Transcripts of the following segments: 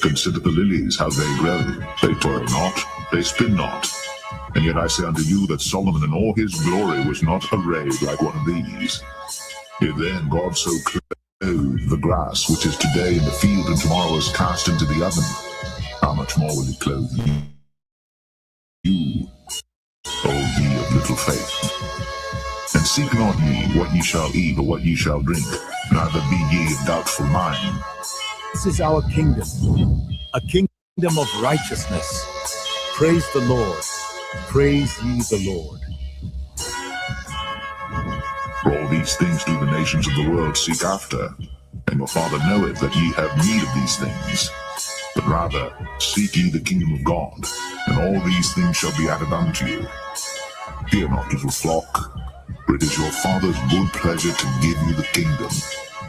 Consider the lilies, how they grow. They toil not, they spin not. And yet I say unto you that Solomon in all his glory was not arrayed like one of these. If then God so clothed the grass, which is today in the field and tomorrow is cast into the oven, how much more will he clothe you, O ye of little faith? And seek not ye what ye shall eat or what ye shall drink, neither be ye of doubtful mind. This is our kingdom, a kingdom of righteousness. Praise the Lord. Praise ye the Lord. For all these things do the nations of the world seek after, and your Father knoweth that ye have need of these things. But rather seek ye the kingdom of God, and all these things shall be added unto you. Fear not, little flock, for it is your Father's good pleasure to give you the kingdom.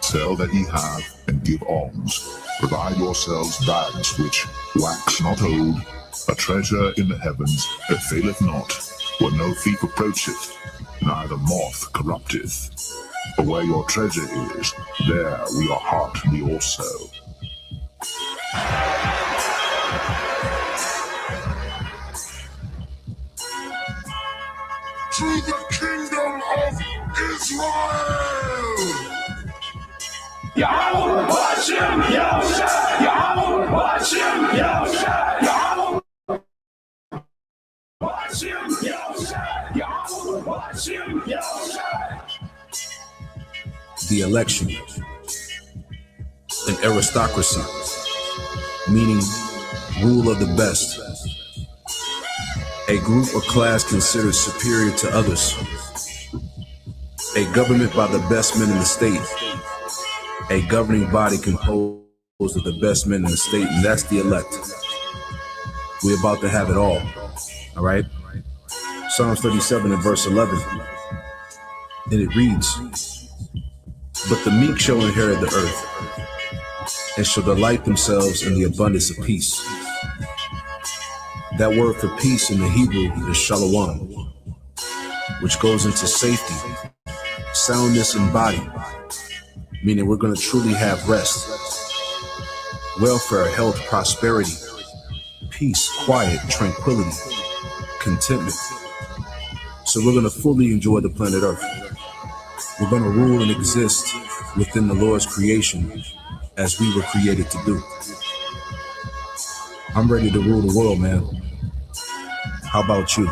Sell that ye have, and give alms. Provide yourselves bags which wax not old, a treasure in the heavens that faileth not, where no thief approacheth, neither moth corrupteth. For where your treasure is, there will your heart be also. To the kingdom of Israel! Yahweh Hashem, Yahweh, Yahweh Hashem, Yahweh, Yahweh Hashem, Yahweh, Yahweh Hashem, Yahweh. The election, an aristocracy, meaning rule of the best, a group or class considered superior to others, a government by the best men in the state, a governing body composed of the best men in the state, and that's the elect. We're about to have it all right? Psalms 37 and verse 11, and it reads, "But the meek shall inherit the earth, and shall delight themselves in the abundance of peace." That word for peace in the Hebrew is shalom, which goes into safety, soundness in body, meaning we're going to truly have rest, welfare, health, prosperity, peace, quiet, tranquility, contentment. So we're going to fully enjoy the planet Earth. We're going to rule and exist within the Lord's creation as we were created to do. I'm ready to rule the world, man. How about you?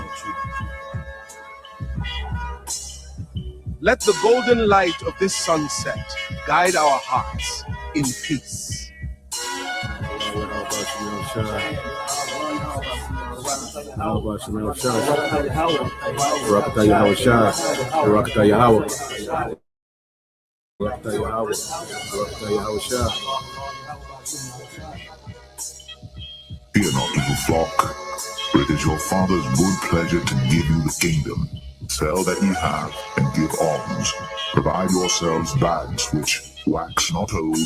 Let the golden light of this sunset guide our hearts in peace. Fear not, little flock, for it is your Father's good pleasure to give you the kingdom. Sell that ye have, and give alms. Provide yourselves bags which wax not old,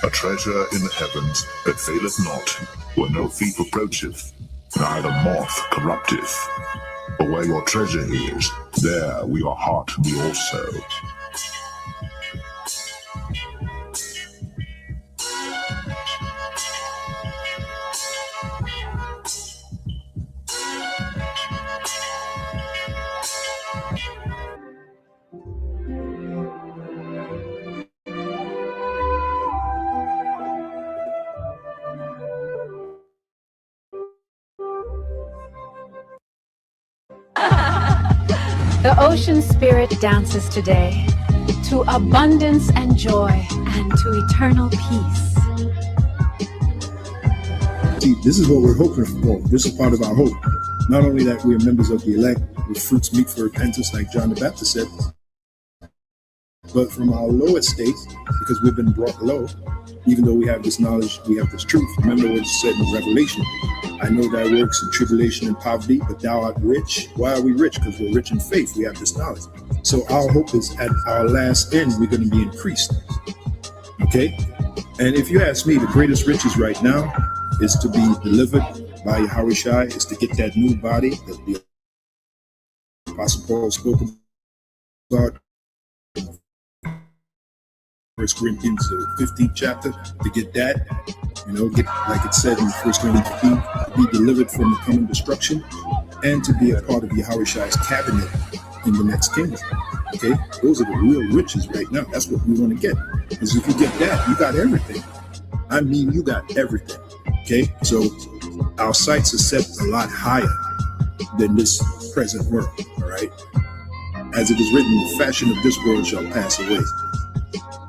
a treasure in the heavens that faileth not, where no thief approacheth, neither moth corrupteth. For where your treasure is, there will your heart be also. The ocean spirit dances today to abundance and joy and to eternal peace. See, this is what we're hoping for. This is part of our hope. Not only that we are members of the elect with fruits meet for repentance, like John the Baptist said, but from our low estate, because we've been brought low, even though we have this knowledge, we have this truth. Remember what it said in Revelation. I know thy works in tribulation and poverty, but thou art rich. Why are we rich? Because we're rich in faith. We have this knowledge. So our hope is at our last end, we're going to be increased. Okay? And if you ask me, the greatest riches right now is to be delivered by Yahushua, is to get that new body that the Apostle Paul spoke about, First Corinthians, the 15th chapter, to get that, get, like it said in First Corinthians 15, be delivered from the coming destruction, and to be a part of Yahweh's cabinet in the next kingdom. Okay, those are the real riches right now. That's what we want to get. Because if you get that, you got everything. I mean, you got everything. Okay, so our sights are set a lot higher than this present world. All right, as it is written, the fashion of this world shall pass away.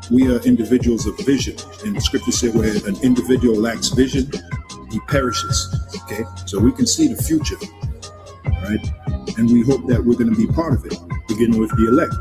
We are individuals of vision, and the scripture said where an individual lacks vision, he perishes. Okay, so we can see the future. All right, and we hope that we're going to be part of it, beginning with the elect.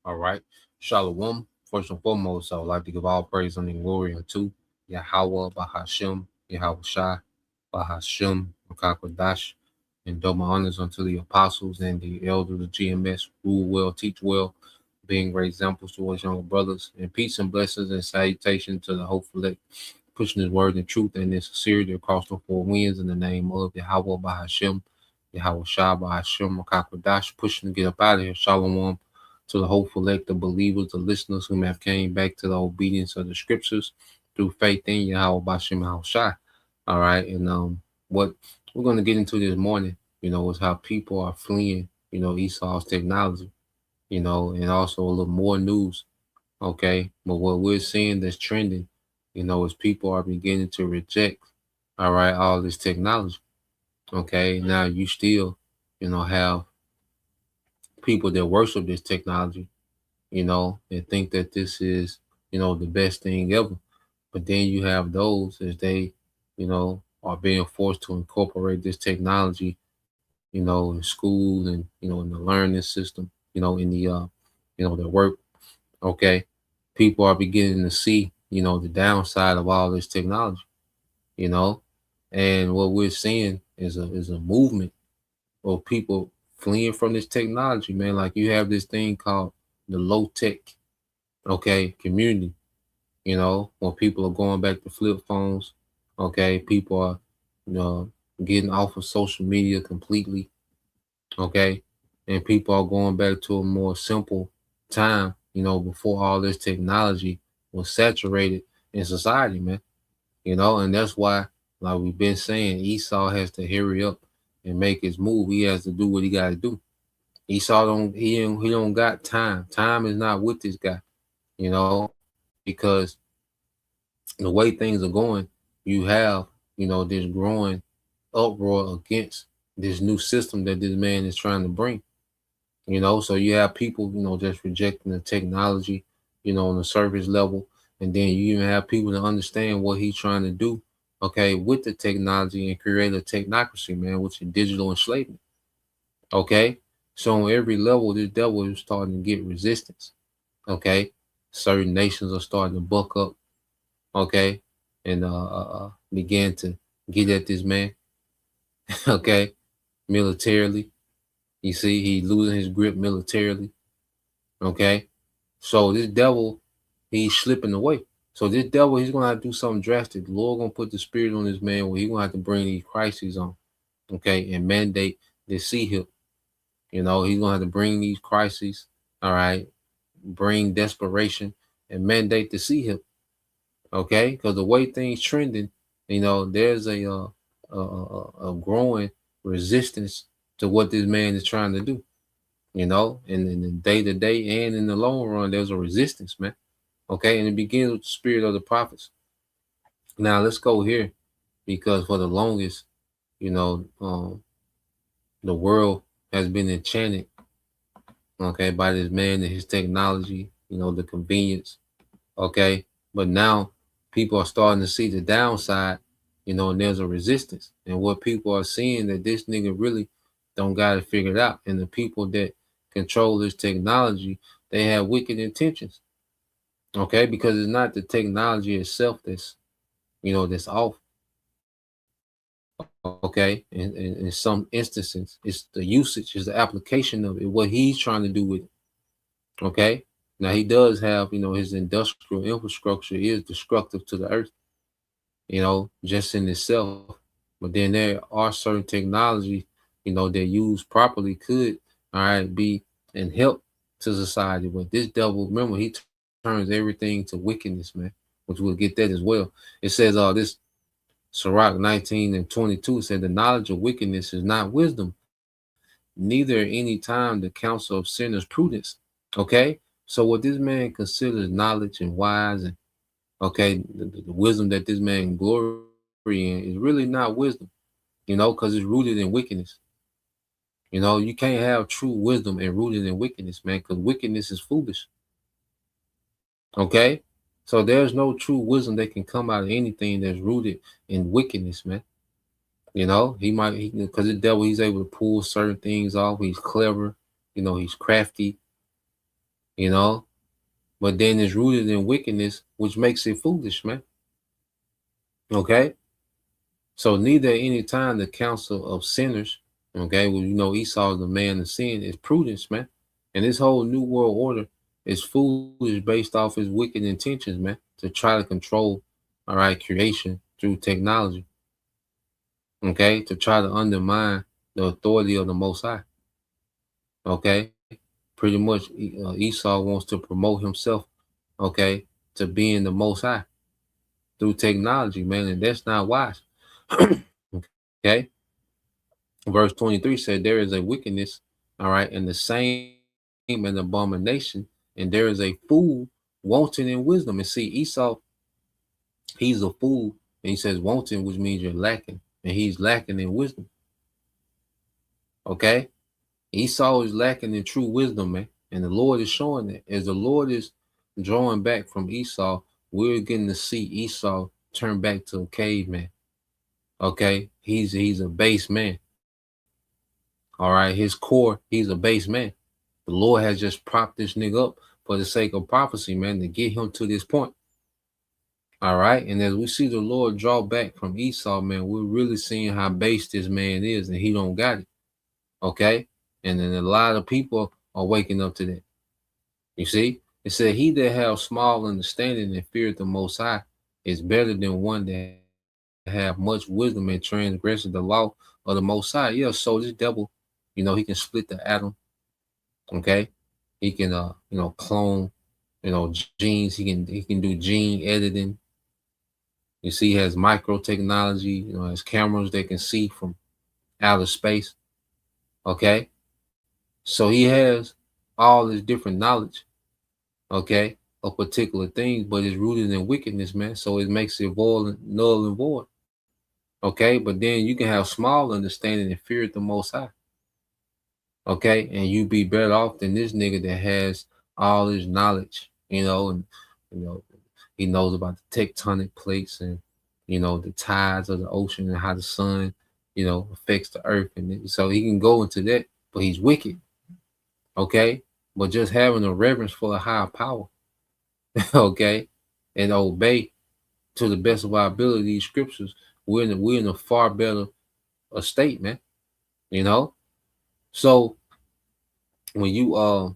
All right. Shalom. First and foremost, I would like to give all praise and glory unto Yahweh Bahashem, Yahweh Shai, Bahashem, Makakwadash, and do my honors unto the apostles and the elders of GMS, rule well, teach well, being great examples to us younger brothers, and peace and blessings and salutation to the hopeful elect, pushing his word and truth and his sincerity across the four winds in the name of Yahweh Bahashem, Yahweh Shai, Bahashem, Makakwadash, pushing to get up out of here. Shalom to the hopeful elect, the believers, the listeners who have came back to the obedience of the scriptures through faith in Yahweh Bashem Shai. All right. And what we're going to get into this morning, is how people are fleeing, Esau's technology, and also a little more news. Okay. But what we're seeing that's trending, is people are beginning to reject, all right, all this technology. Okay. Now you still, have people that worship this technology, and think that this is, the best thing ever. But then you have those as they, are being forced to incorporate this technology, in school and, in the learning system, in the, their work. Okay. People are beginning to see, the downside of all this technology, and what we're seeing is a movement of people fleeing from this technology, man. Like you have this thing called the low tech, community, when people are going back to flip phones, people are, getting off of social media completely, and people are going back to a more simple time, before all this technology was saturated in society, man, and that's why, like we've been saying, Esau has to hurry up and make his move. He has to do what he got to do. Esau don't got time. Time is not with this guy, because the way things are going, you have, this growing uproar against this new system that this man is trying to bring, so you have people, just rejecting the technology, on the surface level. And then you even have people to understand what he's trying to do, with the technology and create a technocracy, man, which is digital enslavement. Okay. So on every level, this devil is starting to get resistance. Okay. Certain nations are starting to buck up. Okay. And begin to get at this man. Okay. Militarily. You see, he's losing his grip militarily. Okay. So this devil, he's slipping away. So this devil, he's going to have to do something drastic. The Lord going to put the spirit on this man where he's going to have to bring these crises on, and mandate this sea-hip. He's going to have to bring these crises, all right, bring desperation and mandate the sea-hip, because the way things trending, there's a growing resistance to what this man is trying to do, and in the day-to-day and in the long run, there's a resistance, man. Okay, and it begins with the spirit of the prophets. Now let's go here, because for the longest, the world has been enchanted, by this man and his technology, the convenience, but now people are starting to see the downside, you know, and there's a resistance. And what people are seeing that this nigga really don't got it figured out. And the people that control this technology, they have wicked intentions. Okay, because it's not the technology itself that's, you know, that's off. Okay, and in some instances, it's the usage, is the application of it, what he's trying to do with it. Okay, now he does have, you know, his industrial infrastructure is destructive to the earth, you know, just in itself. But then there are certain technologies, you know, that used properly could, all right, be and help to society. But this devil, remember, he turns everything to wickedness, man, which we'll get that as well. It says, this Sirach 19:22 said, the knowledge of wickedness is not wisdom, neither any time the counsel of sinners prudence. Okay, so what this man considers knowledge and wise, and okay, the wisdom that this man glory in is really not wisdom, you know, because it's rooted in wickedness. You know, you can't have true wisdom and rooted in wickedness, man, because wickedness is foolish. Okay, so there's no true wisdom that can come out of anything that's rooted in wickedness, man. You know, because the devil, he's able to pull certain things off. He's clever, you know, he's crafty, you know, but then it's rooted in wickedness, which makes it foolish, man. Okay, so neither at any time the counsel of sinners, okay, well, you know, Esau is the man of sin, is prudence, man. And this whole new world order is foolish based off his wicked intentions, man, to try to control, all right, creation through technology. Okay, to try to undermine the authority of the Most High. Okay, pretty much Esau wants to promote himself, okay, to being the Most High through technology, man, and that's not wise. Okay, verse 23 said, there is a wickedness, all right, and the same an abomination, and there is a fool wanting in wisdom. And see, Esau, he's a fool, and he says wanting, which means you're lacking, and he's lacking in wisdom. Okay, Esau is lacking in true wisdom, man, and the Lord is showing that. As the Lord is drawing back from Esau, we're getting to see Esau turn back to a caveman. Okay, he's a base man. All right, his core, he's a base man. The Lord has just propped this nigga up for the sake of prophecy, man, to get him to this point. All right, and as we see the Lord draw back from Esau, man, we're really seeing how base this man is, and he don't got it. Okay, and then a lot of people are waking up to that. You see, it said, he that have small understanding and fear the Most High is better than one that have much wisdom and transgresses the law of the Most High. Yeah, so this devil, you know, he can split the atom. Okay, he can you know, clone, you know, genes. He can do gene editing. You see, he has micro technology, you know, has cameras that can see from outer space. Okay, so he has all this different knowledge, okay, of particular things, but it's rooted in wickedness, man. So it makes it void, null and void. Okay, but then you can have small understanding and fear the Most High. Okay, and you be better off than this nigga that has all this knowledge, you know, and you know, he knows about the tectonic plates and, you know, the tides of the ocean and how the sun, you know, affects the earth, and so he can go into that, but he's wicked. Okay, but just having a reverence for a higher power, okay, and obey to the best of our ability these scriptures, we're in a far better state, man. You know. So when you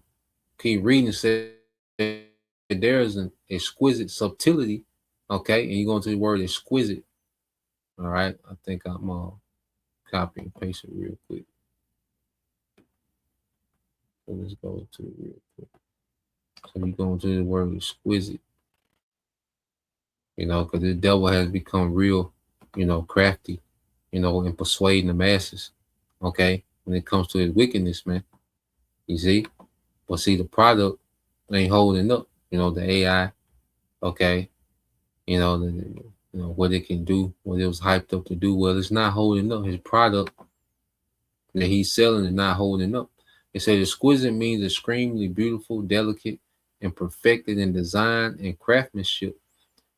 keep reading, say there is an exquisite subtlety, okay, and you go into the word exquisite. All right, I think I'm copy and paste it real quick. So let's go to it real quick. So you go into the word exquisite, you know, because the devil has become real, you know, crafty, you know, in persuading the masses, okay, when it comes to his wickedness, man. You see? But see, the product ain't holding up, you know, the AI, okay, you know, what it can do, what it was hyped up to do. Well, it's not holding up. His product that he's selling is not holding up. It said exquisite means extremely beautiful, delicate, and perfected in design and craftsmanship.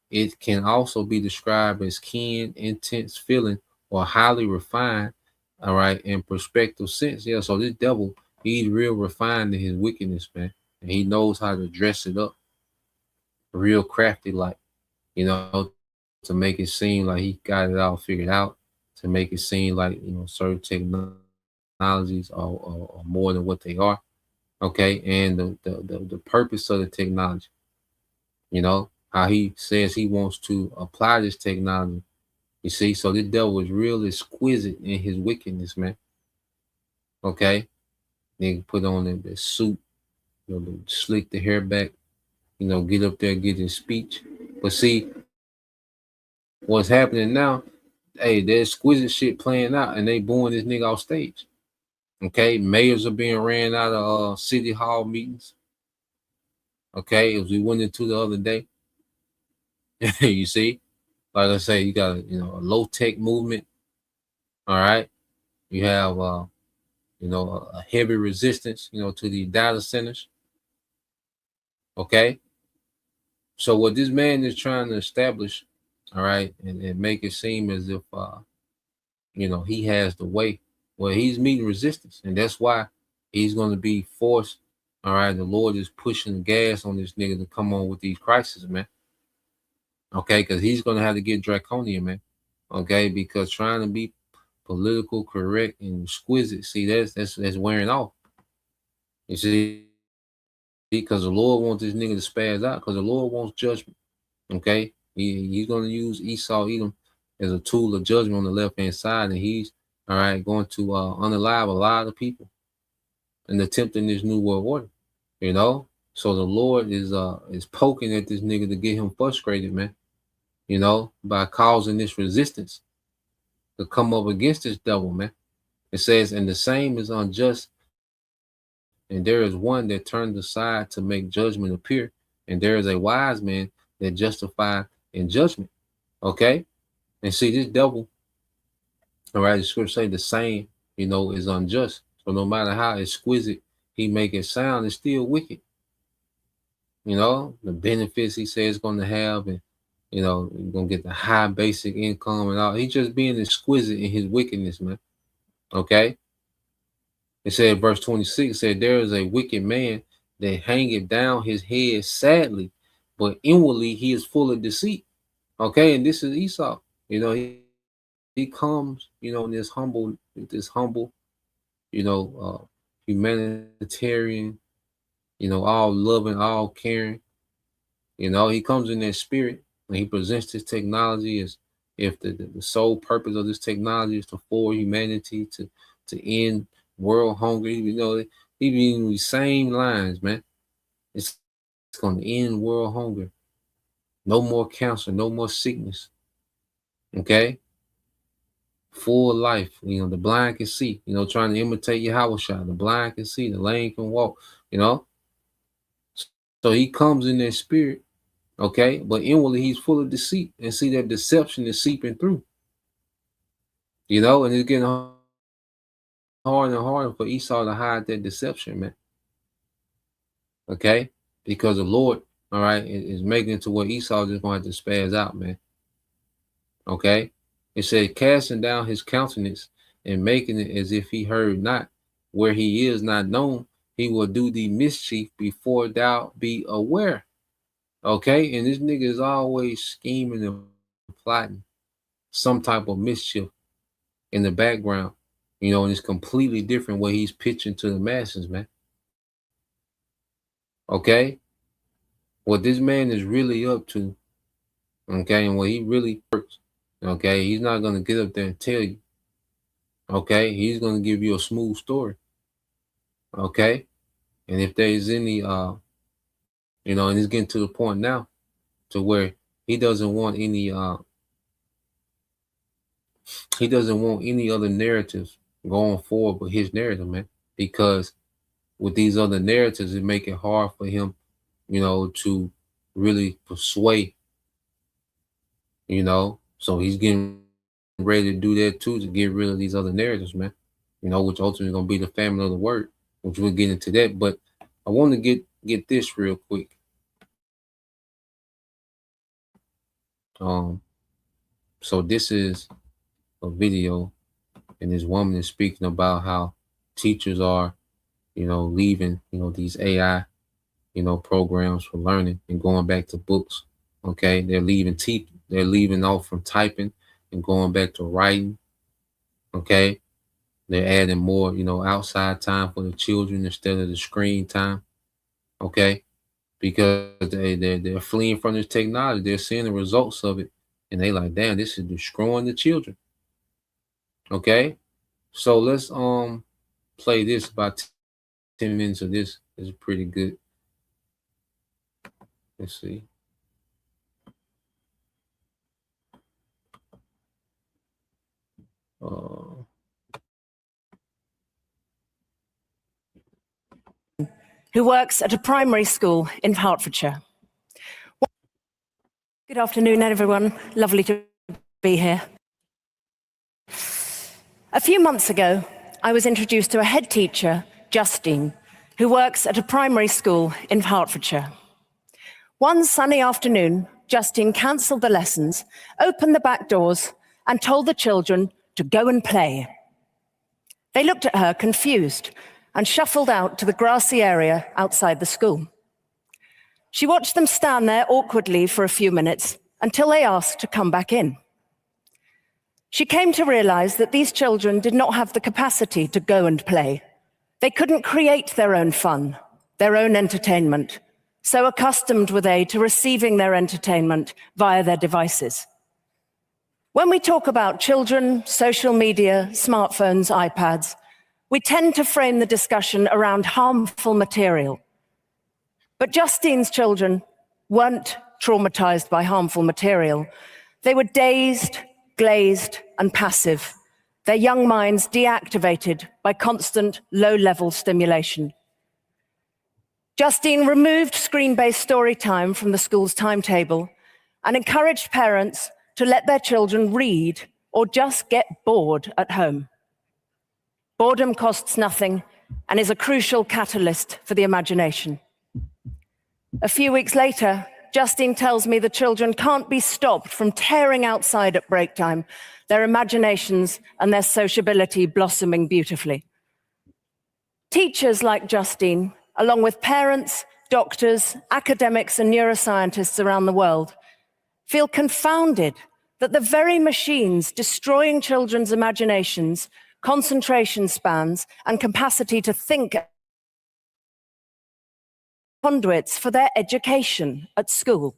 it can also be described as keen, intense feeling, or highly refined, all right, in perspective sense. Yeah, so this devil, he's real refined in his wickedness, man. And he knows how to dress it up real crafty, like, you know, to make it seem like he got it all figured out, to make it seem like, certain technologies are more than what they are. Okay. And the purpose of the technology, how he says he wants to apply this technology. You see, so this devil is real exquisite in his wickedness, man. Okay. Then put on the suit, slick the hair back, get up there, get his speech. But see, what's happening now, hey, there's exquisite shit playing out and they booing this nigga off stage. Okay. Mayors are being ran out of city hall meetings. Okay. As we went into the other day, you see, like I say, you got a low tech movement. All right. You have, a heavy resistance, to the data centers. Okay. So what this man is trying to establish, all right, and make it seem as if, he has the way. Well, he's meeting resistance, and that's why he's going to be forced. All right, the Lord is pushing the gas on this nigga to come on with these crises, man. Okay, because he's going to have to get draconian, man. Okay, because trying to be political correct and exquisite, see, that's wearing off. You see, because the Lord wants this nigga to spaz out, because the Lord wants judgment. Okay, he's going to use Esau, Edom as a tool of judgment on the left hand side, and he's going to unalive a lot of people and attempting this new world order. So the Lord is poking at this nigga to get him frustrated, man. By causing this resistance to come up against this devil, man. It says, and the same is unjust, and there is one that turns aside to make judgment appear, and there is a wise man that justifies in judgment. Okay, and see, this devil, all right, the scripture say the same, is unjust. So no matter how exquisite he make it sound, it's still wicked. The benefits he says going to have, and you're gonna get the high basic income and all. He's just being exquisite in his wickedness, man. Okay. It said, verse 26 said, there is a wicked man that hangeth down his head sadly, but inwardly he is full of deceit. Okay, and this is Esau. He comes, in this humble, humanitarian, all loving, all caring. He comes in that spirit, and he presents this technology as if the sole purpose of this technology is to forward humanity to end world hunger. He be in these same lines, man. It's going to end world hunger. No more cancer, no more sickness. Okay? Full life. The blind can see, trying to imitate Yahushua. The blind can see, the lame can walk, So he comes in that spirit, okay? But inwardly he's full of deceit. And see that deception is seeping through. And it's getting harder and harder for Esau to hide that deception, man. Okay? Because the Lord, all right, is making it to where Esau just going to have to spaz out, man. Okay? It said, casting down his countenance and making it as if he heard not, where he is not known, he will do the mischief before thou be aware. Okay? And this nigga is always scheming and plotting some type of mischief in the background, and it's completely different what he's pitching to the masses, man. Okay? What this man is really up to, okay, and what he really works, okay, he's not going to get up there and tell you. Okay? He's going to give you a smooth story. Okay? And if there's any, and it's getting to the point now to where he doesn't want any other narratives going forward but his narrative, man. Because with these other narratives, it make it hard for him, to really persuade, So he's getting ready to do that too, to get rid of these other narratives, man. Which ultimately is going to be the family of the word, which we'll get into that. But I want to get this real quick. So this is a video, and this woman is speaking about how teachers are, leaving, these AI, programs for learning and going back to books. Okay, they're leaving off from typing and going back to writing. Okay, they're adding more, outside time for the children instead of the screen time. Okay, because they're fleeing from this technology. They're seeing the results of it, and they like, damn, this is destroying the children. Okay, so let's play this. About 10 minutes of this is pretty good. Let's see. Who works at a primary school in Hertfordshire. Good afternoon, everyone. Lovely to be here. A few months ago, I was introduced to a head teacher, Justine, who works at a primary school in Hertfordshire. One sunny afternoon, Justine cancelled the lessons, opened the back doors, and told the children to go and play. They looked at her confused and shuffled out to the grassy area outside the school. She watched them stand there awkwardly for a few minutes until they asked to come back in. She came to realize that these children did not have the capacity to go and play. They couldn't create their own fun, their own entertainment. So accustomed were they to receiving their entertainment via their devices. When we talk about children, social media, smartphones, iPads, we tend to frame the discussion around harmful material. But Justine's children weren't traumatized by harmful material. They were dazed, glazed, and passive, their young minds deactivated by constant low-level stimulation. Justine removed screen-based story time from the school's timetable and encouraged parents to let their children read or just get bored at home. Boredom costs nothing and is a crucial catalyst for the imagination. A few weeks later, Justine tells me the children can't be stopped from tearing outside at break time, their imaginations and their sociability blossoming beautifully. Teachers like Justine, along with parents, doctors, academics, and neuroscientists around the world, feel confounded that the very machines destroying children's imaginations, concentration spans, and capacity to think conduits for their education at school.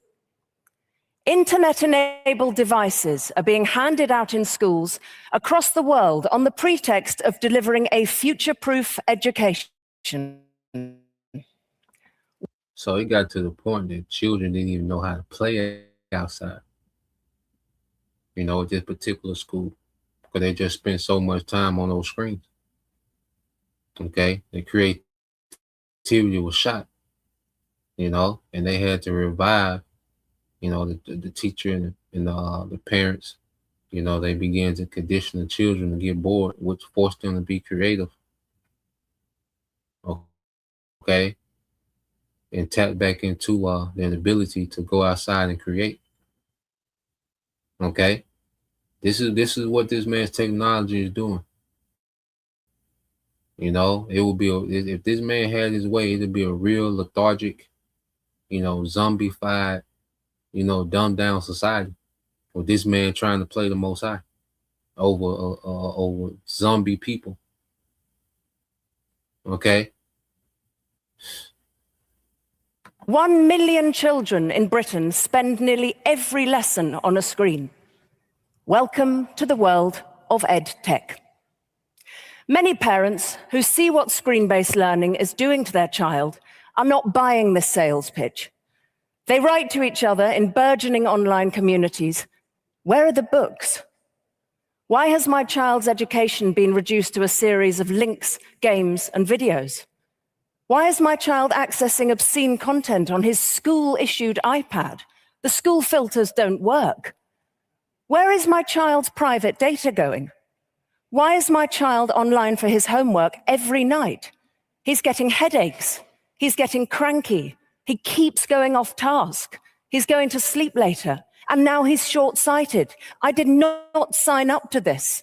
Internet-enabled devices are being handed out in schools across the world on the pretext of delivering a future-proof education. So it got to the point that children didn't even know how to play outside, at this particular school, because they just spent so much time on those screens. Okay, the creativity was shot, and they had to revive, the teacher and the parents. They began to condition the children to get bored, which forced them to be creative. Okay, and tap back into their ability to go outside and create. Okay, this is what this man's technology is doing. It would be if this man had his way, it'd be a real lethargic, zombified, dumbed down society. With this man trying to play the Most High over zombie people. Okay. 1 million children in Britain spend nearly every lesson on a screen. Welcome to the world of EdTech. Many parents who see what screen-based learning is doing to their child are not buying this sales pitch. They write to each other in burgeoning online communities, "Where are the books? Why has my child's education been reduced to a series of links, games, and videos? Why is my child accessing obscene content on his school-issued iPad? The school filters don't work. Where is my child's private data going? Why is my child online for his homework every night? He's getting headaches. He's getting cranky. He keeps going off task. He's going to sleep later. And now he's short-sighted. I did not sign up to this.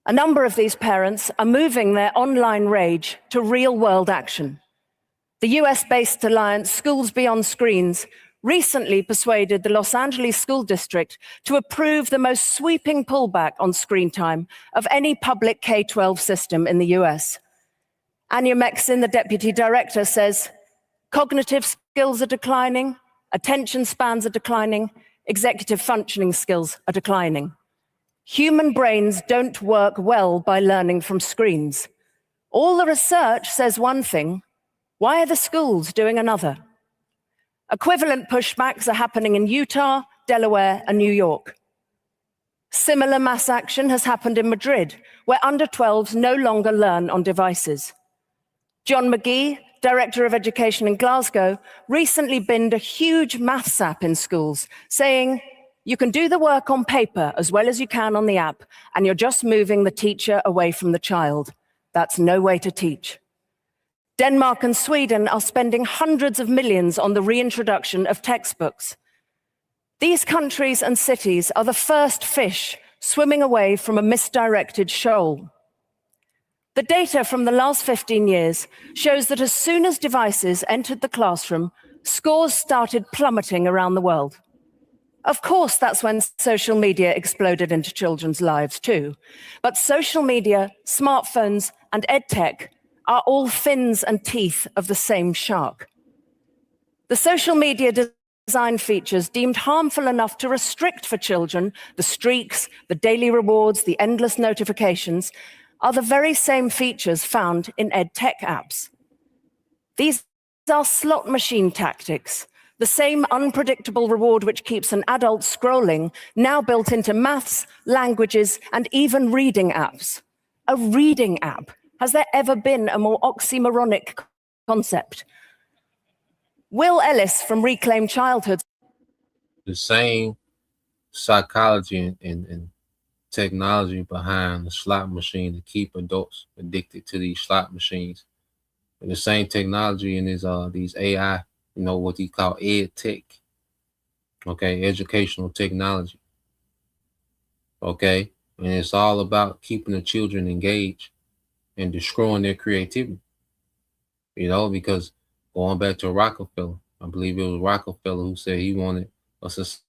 A number of these parents are moving their online rage to real-world action. The US-based alliance Schools Beyond Screens recently persuaded the Los Angeles School District to approve the most sweeping pullback on screen time of any public K-12 system in the US. Anya Mexin, the deputy director, says, cognitive skills are declining, attention spans are declining, executive functioning skills are declining. Human brains don't work well by learning from screens. All the research says one thing. Why are the schools doing another? Equivalent pushbacks are happening in Utah, Delaware, and New York. Similar mass action has happened in Madrid, where under 12s no longer learn on devices. John McGee, Director of Education in Glasgow, recently binned a huge maths app in schools, saying, you can do the work on paper as well as you can on the app, and you're just moving the teacher away from the child. That's no way to teach. Denmark and Sweden are spending hundreds of millions on the reintroduction of textbooks. These countries and cities are the first fish swimming away from a misdirected shoal. The data from the last 15 years shows that as soon as devices entered the classroom, scores started plummeting around the world. Of course, that's when social media exploded into children's lives too. But social media, smartphones, and EdTech are all fins and teeth of the same shark. The social media design features deemed harmful enough to restrict for children the streaks, the daily rewards, the endless notifications, are the very same features found in EdTech apps. These are slot machine tactics, the same unpredictable reward which keeps an adult scrolling, now built into maths, languages, and even reading apps. A reading app. Has there ever been a more oxymoronic concept? Will Ellis from Reclaim Childhood. The same psychology and technology behind the slot machine to keep adults addicted to these slot machines. And the same technology in these AI, what he call ed tech. Okay, educational technology. Okay, and it's all about keeping the children engaged and destroying their creativity. Because going back to Rockefeller, I believe it was Rockefeller who said he wanted a society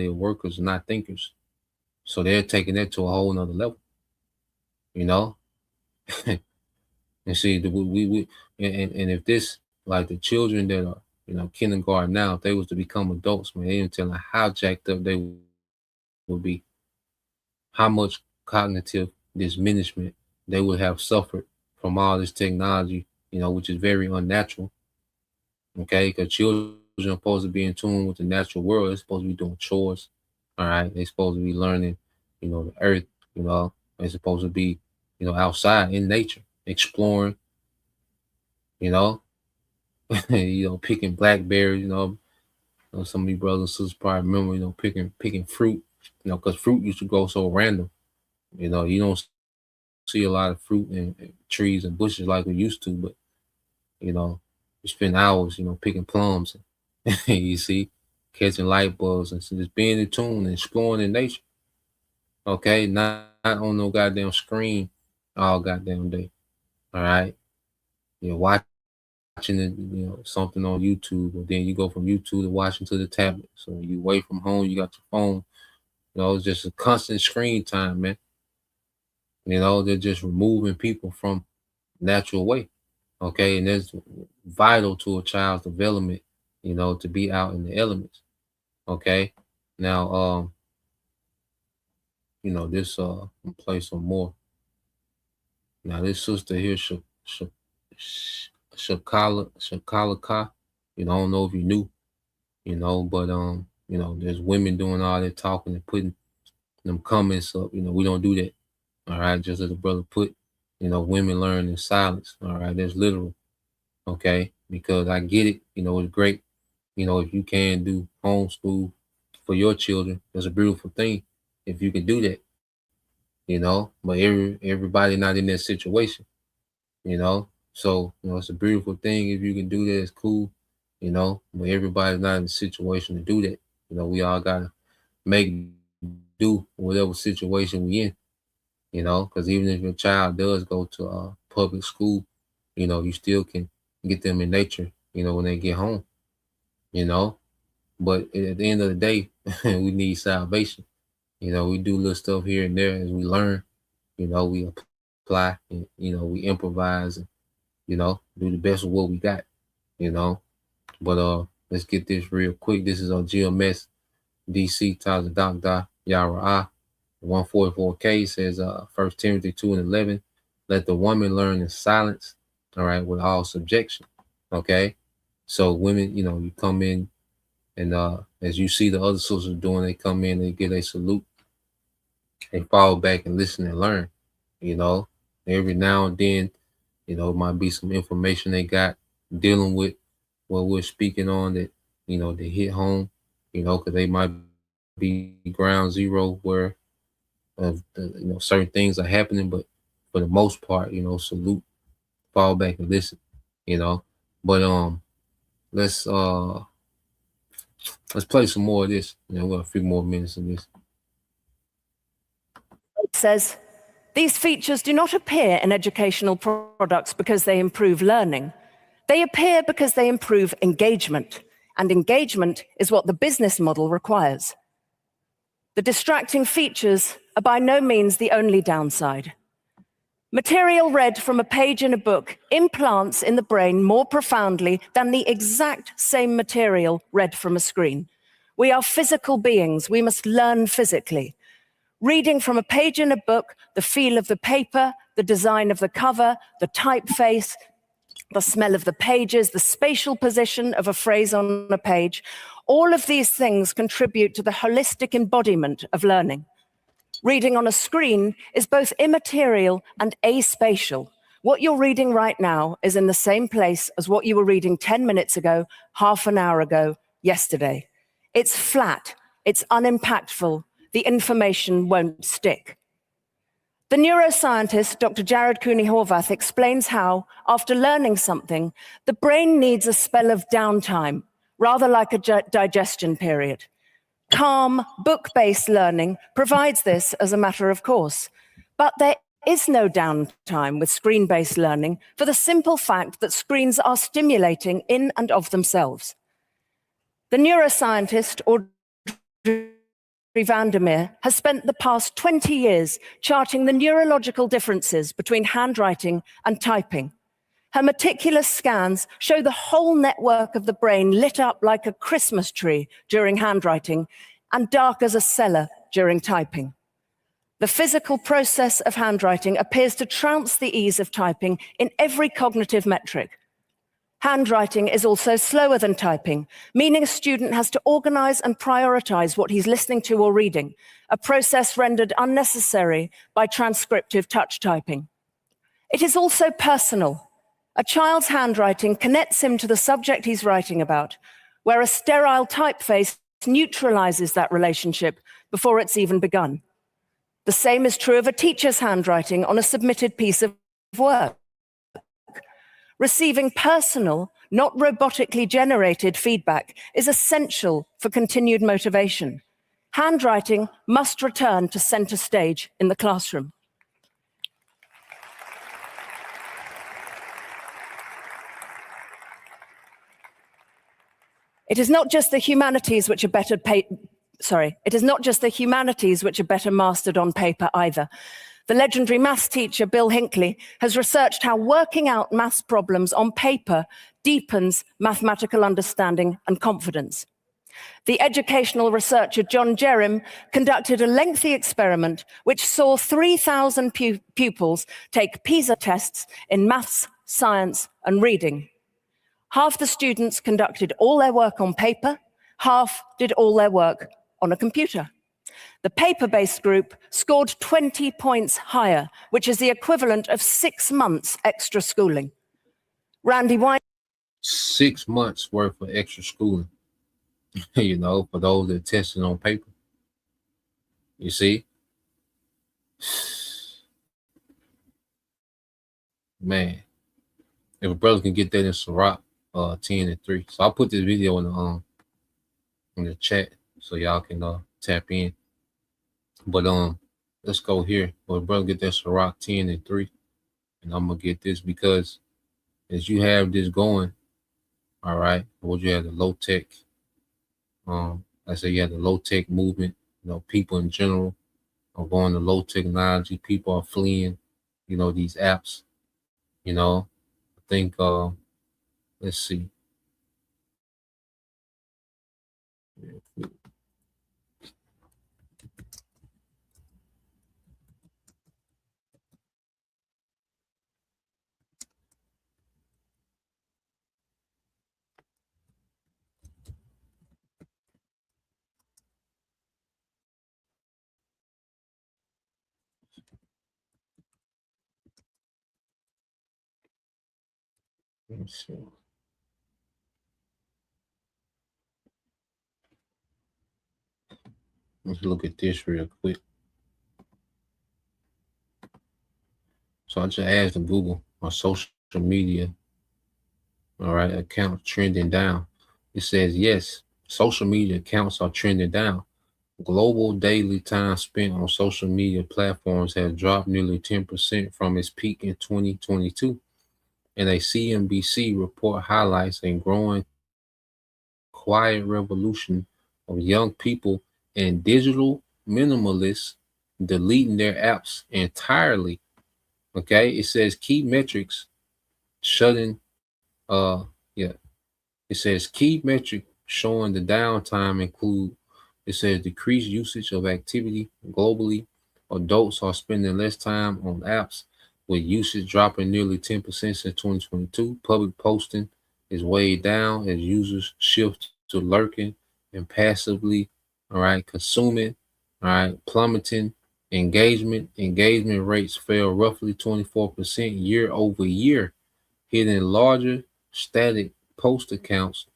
of workers, not thinkers. So they're taking that to a whole nother level, and see, and if this, like the children that are, kindergarten now, if they was to become adults, man, they didn't tell them how jacked up they would be, how much cognitive diminishment they would have suffered from all this technology, which is very unnatural. Okay, because children are supposed to be in tune with the natural world. They're supposed to be doing chores. All right, they're supposed to be learning, the earth. They're supposed to be, outside in nature, exploring. Picking blackberries. Some of you brothers and sisters probably remember, picking fruit. Because fruit used to grow so random. You don't see a lot of fruit and trees and bushes like we used to, but you spend hours, picking plums. You see, catching light bulbs and just being in tune and exploring in nature. Okay, not on no goddamn screen all goddamn day. All right, watching it, something on YouTube, and then you go from YouTube to watching to the tablet. So when you away from home, you got your phone. It's just a constant screen time, man. They're just removing people from natural way. Okay, and that's vital to a child's development, to be out in the elements. Okay, now this I'll play some more. Now this sister here, Shakalaka, I don't know if you knew, but there's women doing all that talking and putting them comments up. We don't do that. All right, just as the brother put, women learn in silence. All right, that's literal. Okay, because I get it. It's great. If you can do homeschool for your children, that's a beautiful thing. If you can do that, but everybody not in that situation, so it's a beautiful thing. If you can do that, it's cool. you know, but everybody's not in a situation to do that. You know, we all gotta make do whatever situation we in, you know, because even if your child does go to public school, you know, you still can get them in nature, you know, when they get home, you know. But at the end of the day, we need salvation. You know, we do little stuff here and there as we learn, you know, we apply and, you know, we improvise and, you know, do the best of what we got, you know. But let's get this real quick. This is on GMS DC Taza Dr. Yara 144K says 1 Timothy 2:11. Let the woman learn in silence, all right, with all subjection. Okay. So women, you know, you come in and as you see the other sisters doing, they come in, they get a salute, they fall back and listen and learn, you know. Every now and then, you know, it might be some information they got dealing with what we're speaking on that, you know, they hit home, you know, because they might be ground zero where you know, certain things are happening, but for the most part, you know, salute, fall back and listen, you know. But let's play some more of this. You know, we got a few more minutes of this. It says, these features do not appear in educational products because they improve learning. They appear because they improve engagement, and engagement is what the business model requires. The distracting features are by no means the only downside. Material read from a page in a book implants in the brain more profoundly than the exact same material read from a screen. We are physical beings. We must learn physically. Reading from a page in a book, the feel of the paper, the design of the cover, the typeface, the smell of the pages, the spatial position of a phrase on a page, all of these things contribute to the holistic embodiment of learning. Reading on a screen is both immaterial and aspatial. What you're reading right now is in the same place as what you were reading 10 minutes ago, half an hour ago, yesterday. It's flat, it's unimpactful, the information won't stick. The neuroscientist, Dr. Jared Cooney-Horvath, explains how, after learning something, the brain needs a spell of downtime, rather like a digestion period. Calm, book-based learning provides this as a matter of course, but there is no downtime with screen-based learning for the simple fact that screens are stimulating in and of themselves. The neuroscientist, Audrey Vandermeer, has spent the past 20 years charting the neurological differences between handwriting and typing. Her meticulous scans show the whole network of the brain lit up like a Christmas tree during handwriting and dark as a cellar during typing. The physical process of handwriting appears to trounce the ease of typing in every cognitive metric. Handwriting is also slower than typing, meaning a student has to organize and prioritize what he's listening to or reading, a process rendered unnecessary by transcriptive touch typing. It is also personal. A child's handwriting connects him to the subject he's writing about, where a sterile typeface neutralizes that relationship before it's even begun. The same is true of a teacher's handwriting on a submitted piece of work. Receiving personal, not robotically generated feedback is essential for continued motivation. Handwriting must return to center stage in the classroom. It is not just the humanities which are better mastered on paper either. The legendary maths teacher, Bill Hinckley, has researched how working out maths problems on paper deepens mathematical understanding and confidence. The educational researcher, John Jerrim, conducted a lengthy experiment which saw 3,000 pupils take PISA tests in maths, science, and reading. Half the students conducted all their work on paper, half did all their work on a computer. The paper-based group scored 20 points higher, which is the equivalent of 6 months extra schooling. Randy White. 6 months worth of extra schooling, you know, for those that tested on paper. You see? Man, if a brother can get that in Sirach, 10 and 3. So I'll put this video in the chat so y'all can tap in. But let's go here. Well, brother, get that Sirach 10 and 3. And I'm gonna get this because as you have this going, all right, what you have the low tech, I say you have the low tech movement, you know, people in general are going to low technology, people are fleeing, you know, these apps, you know. I think let's see. Let's see. Let's look at this real quick. So I just asked Google on social media, all right, account trending down. It says yes, social media accounts are trending down. Global daily time spent on social media platforms has dropped nearly 10% from its peak in 2022. And a CNBC report highlights a growing quiet revolution of young people and digital minimalists deleting their apps entirely. Okay, it says key metrics shutting, it says key metric showing the downtime include, it says decreased usage of activity globally. Adults are spending less time on apps, with usage dropping nearly 10% since 2022. Public posting is way down as users shift to lurking and passively, all right, consuming, all right, plummeting. Engagement rates fell roughly 24% year over year, hitting larger static post accounts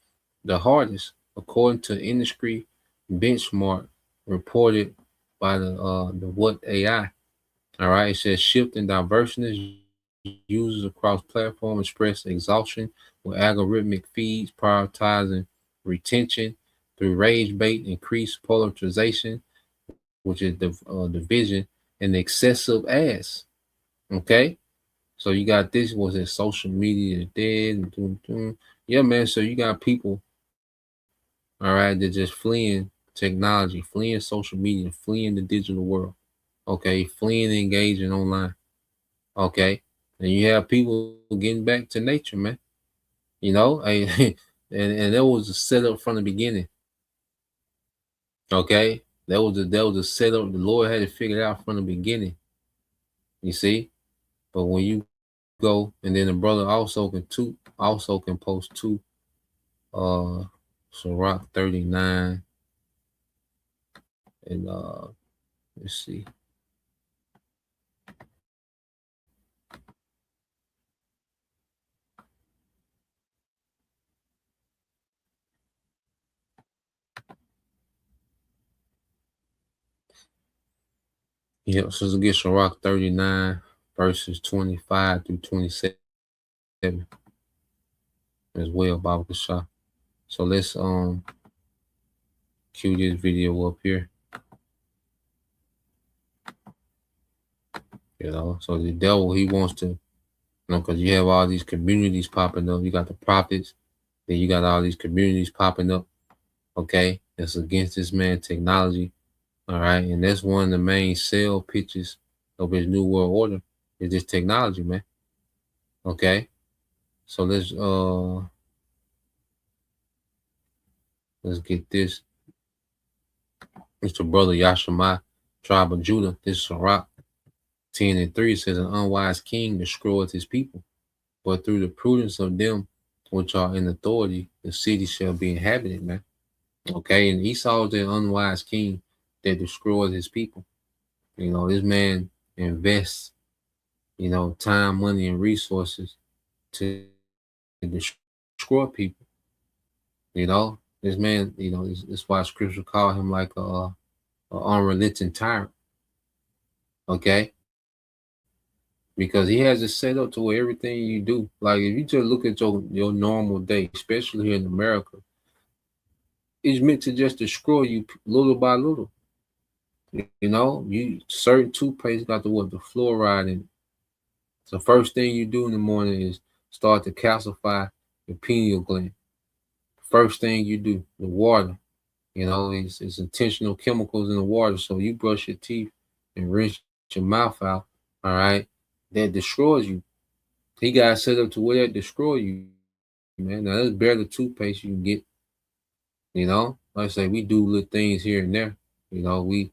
the hardest, according to industry benchmark reported by the What AI. All right, it says shift in diverseness. Users across platforms express exhaustion with algorithmic feeds prioritizing retention through rage bait, increased polarization, which is the division, and excessive ads. Okay, so you got this. Was it social media dead? Yeah, man. So you got people, all right, they're just fleeing technology, fleeing social media, fleeing the digital world. Okay, fleeing engaging online. Okay, and you have people getting back to nature, man. You know, and that was a setup from the beginning. Okay, that was a setup the Lord had to figure out from the beginning. You see, but when you go, and then the brother also can post two, Sirach 39, and let's see. Yep, so let's get Sirach 39 verses 25 through 27 as well, Baba Kasha. So let's cue this video up here. You know, so the devil, he wants to, you know, because you have all these communities popping up. You got the prophets, then you got all these communities popping up. Okay, that's against this man technology. All right, and that's one of the main sell pitches of his new world order is this technology, man. Okay, so let's get this. Mr. Brother Yashima, tribe of Judah. This is Sirach 10 and 3 says, an unwise king destroyeth his people, but through the prudence of them which are in authority, the city shall be inhabited, man. Okay, and Esau is the unwise king that destroys his people. You know, this man invests, you know, time, money, and resources to destroy people. You know, this man, you know, that's why scripture call him like a unrelenting tyrant. Okay. because he has it set up to where everything you do, like if you just look at your normal day, especially here in America, it's meant to just destroy you little by little. You know, you certain toothpaste got the fluoride in it. So first thing you do in the morning is start to calcify your pineal gland. First thing you do, the water, you know, it's intentional chemicals in the water. So you brush your teeth and rinse your mouth out, all right, that destroys you. He got set up to where that destroy you, man. Now that's barely toothpaste you can get, you know. Like I say, we do little things here and there. You know, we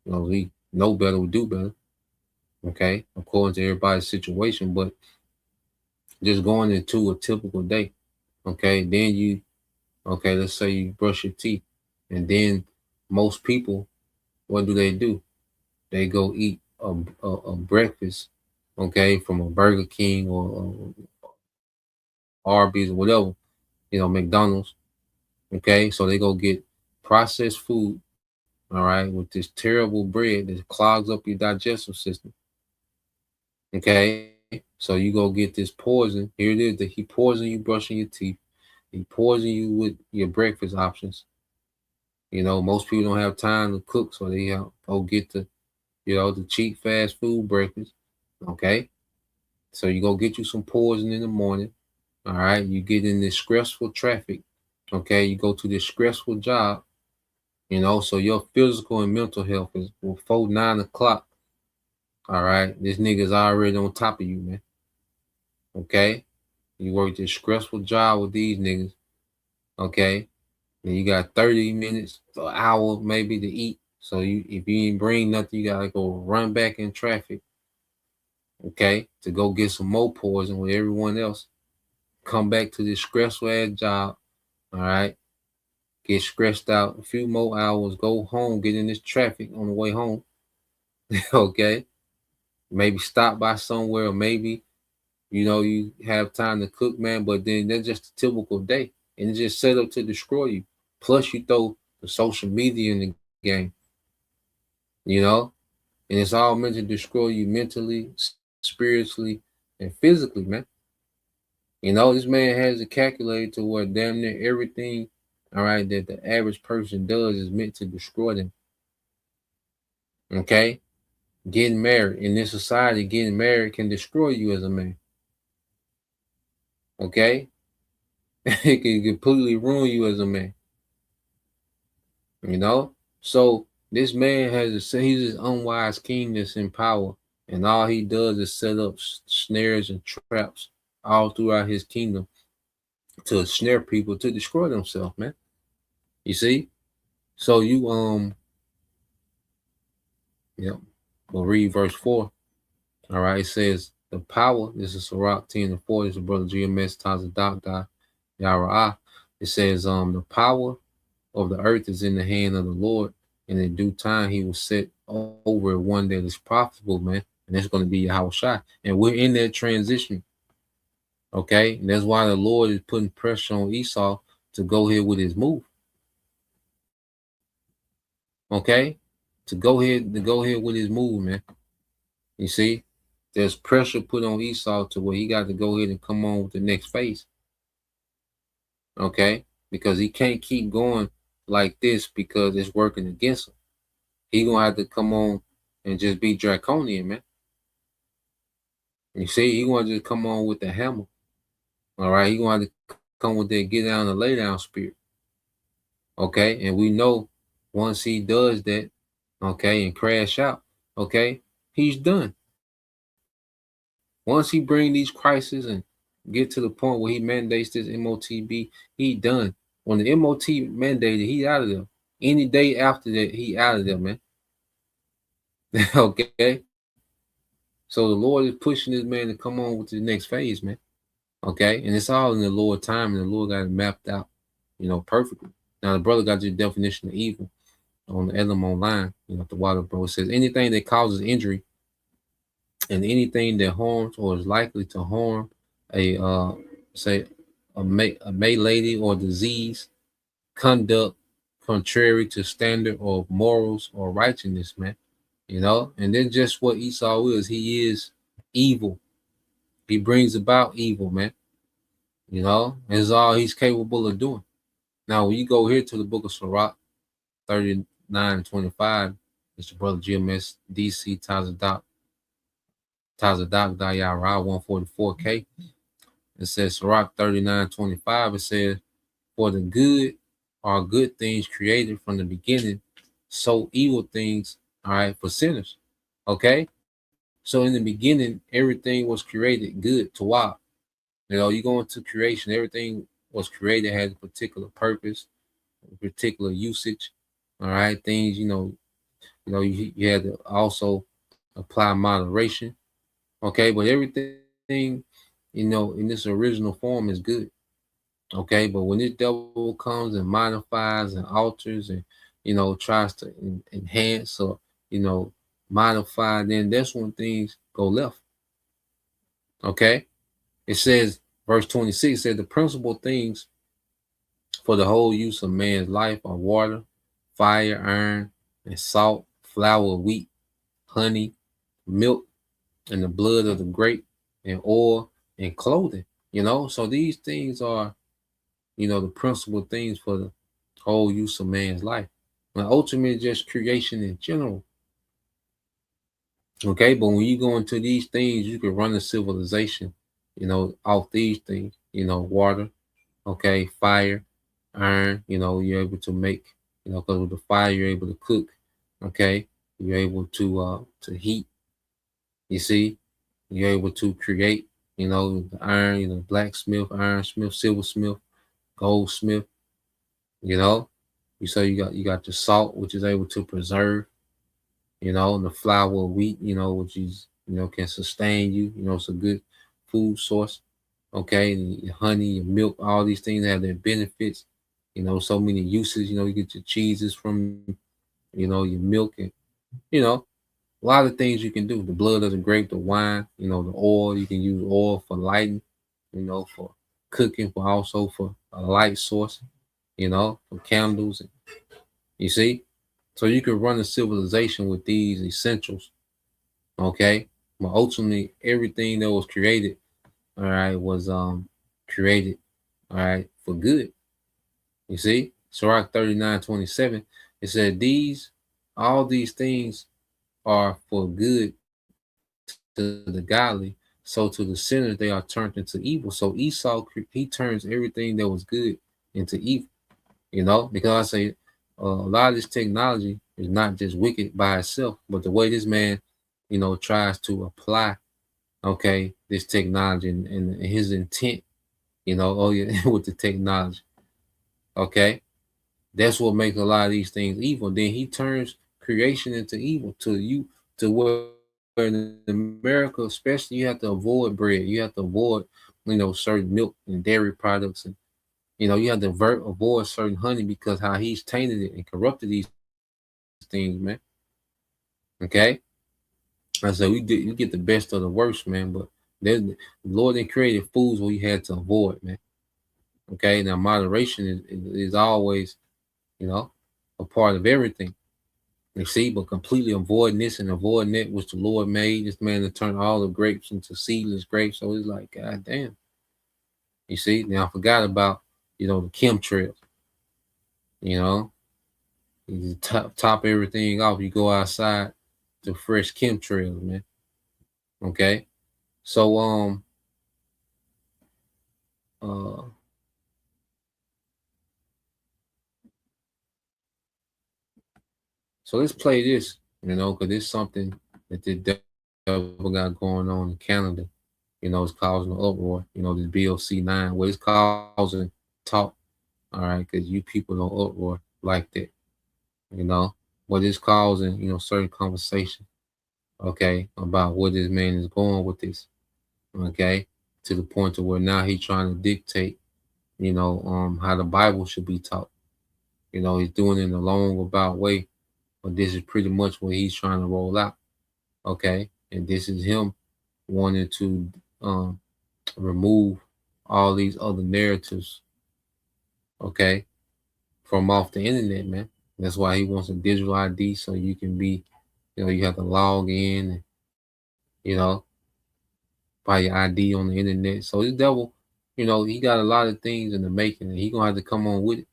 we know better, we do better. Okay, according to everybody's situation, but just going into a typical day, okay, then let's say you brush your teeth, and then most people, what do? They go eat a breakfast, okay, from a Burger King or Arby's or whatever, you know, McDonald's, okay, so they go get processed food, all right, with this terrible bread that clogs up your digestive system. Okay, so you go get this poison. Here it is that he poison you brushing your teeth. He poison you with your breakfast options. You know, most people don't have time to cook, so they go get the cheap fast food breakfast. Okay, so you go get you some poison in the morning. All right, you get in this stressful traffic. Okay, you go to this stressful job. You know, so your physical and mental health is before 9 o'clock. All right, this nigga's already on top of you, man. Okay, you work this stressful job with these niggas. Okay, and you got 30 minutes, an hour maybe to eat. So if you ain't bring nothing, you gotta go run back in traffic. Okay, to go get some more poison with everyone else. Come back to this stressful ass job. All right, get stressed out a few more hours. Go home, get in this traffic on the way home. Okay, maybe stop by somewhere, or maybe you have time to cook, man. But then that's just a typical day, and it's just set up to destroy you. Plus, you throw the social media in the game, and it's all meant to destroy you mentally, spiritually, and physically, man. This man has it calculated to where damn near everything, all right, that the average person does is meant to destroy them. Okay? Getting married. In this society, getting married can destroy you as a man. Okay? It can completely ruin you as a man. So this man he's this unwise king that's in power, and all he does is set up snares and traps all throughout his kingdom to snare people to destroy themselves, man. You see? So we'll read verse 4. All right, it says the power, this is Sirach 10 and 4, this is brother GMS Tazadak Yara'ah. It says the power of the earth is in the hand of the Lord, and in due time he will set over one that is profitable, man. And that's going to be Yahweh. And we're in that transition. Okay, and that's why the Lord is putting pressure on Esau to go ahead with his move. Okay, to go ahead with his move, man. You see, there's pressure put on Esau to where he got to go ahead and come on with the next phase. Okay, because he can't keep going like this because it's working against him. He gonna have to come on and just be draconian, man. You see, he gonna just come on with the hammer. All right, he gonna have to come with that get down and lay down spirit. Okay, and we know once he does that, okay, and crash out, okay, he's done. Once he bring these crises and get to the point where he mandates this MOTB, he done. When the MOT mandated, he out of there. Any day after that, he out of there, man. Okay. So the Lord is pushing this man to come on with the next phase, man. Okay, and it's all in the Lord time, and the Lord got it mapped out, perfectly. Now the brother got the definition of evil on the Elam online, the water bro. It says anything that causes injury and anything that harms or is likely to harm a malady or disease, conduct contrary to standard or morals or righteousness, man. you know, and then just what Esau is. He is evil. He brings about evil, man. You know, is all he's capable of doing. Now, when you go here to the book of Sirach 39:25, it's your brother GMS DC Tazadak Dayara 144K. It says Sirach 39:25. It says, "For the good are good things created from the beginning, so evil things, all right, for sinners." Okay, so in the beginning, everything was created good to wow. You know, you go into creation, everything was created, had a particular purpose, a particular usage. All right, things, you had to also apply moderation. Okay, but everything, in this original form is good. Okay, but when this devil comes and modifies and alters and tries to enhance or modify, then that's when things go left. Okay, it says, verse 26 said, "The principal things for the whole use of man's life are water, fire, iron, and salt, flour, wheat, honey, milk, and the blood of the grape, and oil, and clothing." So these things are, the principal things for the whole use of man's life. And ultimately, just creation in general. Okay, but when you go into these things, you can run a civilization, off these things, water, okay, fire, iron, you're able to make, because with the fire, you're able to cook, okay, you're able to heat, you see, you're able to create, the iron, blacksmith, ironsmith, silversmith, goldsmith, you got the salt, which is able to preserve, and the flour, wheat, which is, can sustain you, it's a good food source. Okay, and your honey, your milk, all these things have their benefits, so many uses, you get your cheeses from, your milk, and, a lot of things you can do. The blood of the grape, the wine, the oil, you can use oil for lighting, for cooking, but also for a light source, for candles. And, you see? So you can run a civilization with these essentials, okay? But ultimately, everything that was created, all right, was created, all right, for good. You see? Sirach 39:27, it said, all these things are for good to the godly, so to the sinners they are turned into evil. So Esau, he turns everything that was good into evil, because I say a lot of this technology is not just wicked by itself, but the way this man, tries to apply, okay, this technology and his intent, with the technology, okay, that's what makes a lot of these things evil. Then he turns creation into evil to where in America, especially, you have to avoid bread, you have to avoid, certain milk and dairy products, and you have to avoid certain honey because how he's tainted it and corrupted these things, man. Okay, I said we get the best of the worst, man. But the Lord then created foods we had to avoid, man. Okay, now moderation is always, a part of everything. You see, but completely avoiding this and avoiding that, which the Lord made this man to turn all the grapes into seedless grapes. So it's like, God damn. You see, now I forgot about, the chemtrails. You top everything off. You go outside to fresh chemtrails, man. Okay. So so let's play this, because it's something that the devil got going on in Canada. It's causing an uproar. This BOC9, what it's causing talk. All right, because you people don't uproar like that. What it's causing, certain conversation, okay, about where this man is going with this, okay, to the point to where now he's trying to dictate, how the Bible should be taught. He's doing it in a long about way, but this is pretty much what he's trying to roll out, okay, and this is him wanting to remove all these other narratives, okay, from off the internet, man. That's why he wants a digital ID so you can be, You know, you have to log in, and, you know, buy your ID on the internet. So this devil, you know, he got a lot of things in the making, and he gonna have to come on with it.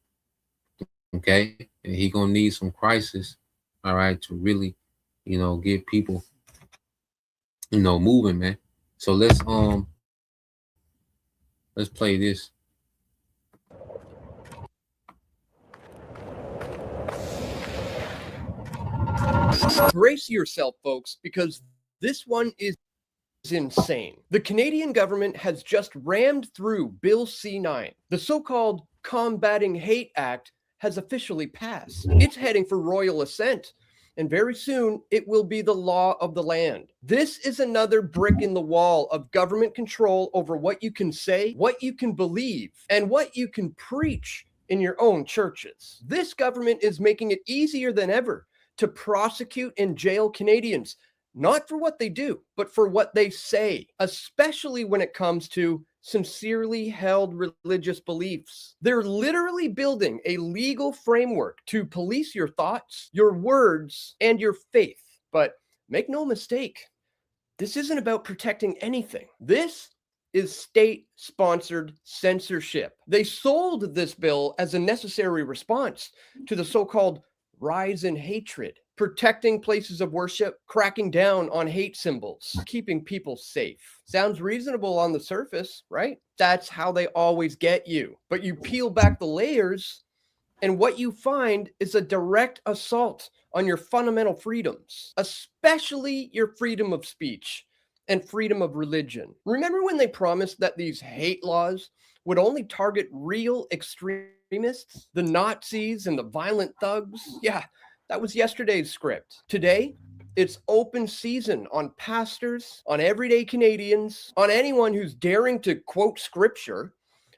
Okay, and he gonna need some crisis, all right, to really, you know, get people, you know, moving, man. So let's play this. Brace yourself, folks, because this one is insane. The Canadian government has just rammed through Bill C-9. The so-called Combating Hate Act has officially passed. It's heading for royal assent, and very soon it will be the law of the land. This is another brick in the wall of government control over what you can say, what you can believe, and what you can preach in your own churches. This government is making it easier than ever to prosecute and jail Canadians, not for what they do, but for what they say, especially when it comes to sincerely held religious beliefs. They're literally building a legal framework to police your thoughts, your words, and your faith. But make no mistake, this isn't about protecting anything. This is state-sponsored censorship. They sold this bill as a necessary response to the so-called rise in hatred, protecting places of worship, cracking down on hate symbols, keeping people safe. Sounds reasonable on the surface, right? That's how they always get you. But you peel back the layers, and what you find is a direct assault on your fundamental freedoms, especially your freedom of speech and freedom of religion. Remember when they promised that these hate laws would only target real extremists, the Nazis and the violent thugs? Yeah, that was yesterday's script. Today, it's open season on pastors, on everyday Canadians, on anyone who's daring to quote scripture